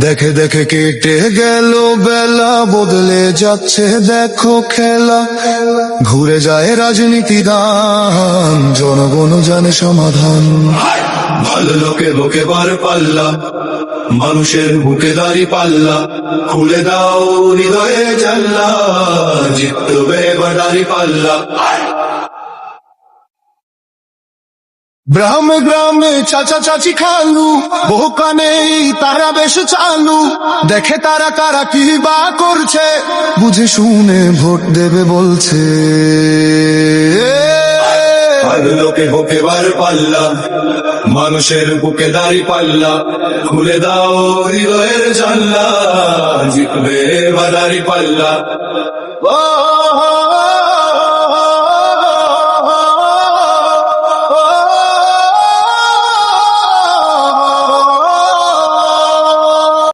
দেখে দেখে কেটে গেল বেলা, বদলে যাচ্ছে দেখো খেলা। ঘুরে যায় রাজনীতি দান, জনগণ জানে সমাধান। ভালো লোকে বুকে বার পাল্লা, মানুষের বুকে দাঁড়ি পাল্লা। খুলে দাও হৃদয়ে জানলা, জিতবে এবার দাঁড়ি পাল্লা। গ্রামে গ্রামে চাচা চাচি খালু, বহু কানে তারা বেশ চালু। দেখে তারা কারা কি বা করছে, বুঝে শুনে ভোট দেবে বলছে। ভালো লোকে বুকে বার পাল্লা, মানুষের বুকে দাঁড়ি পাল্লা। খুলে দাও হৃদয়ের জানলা, জিতবে এবার দাঁড়ি পাল্লা। ও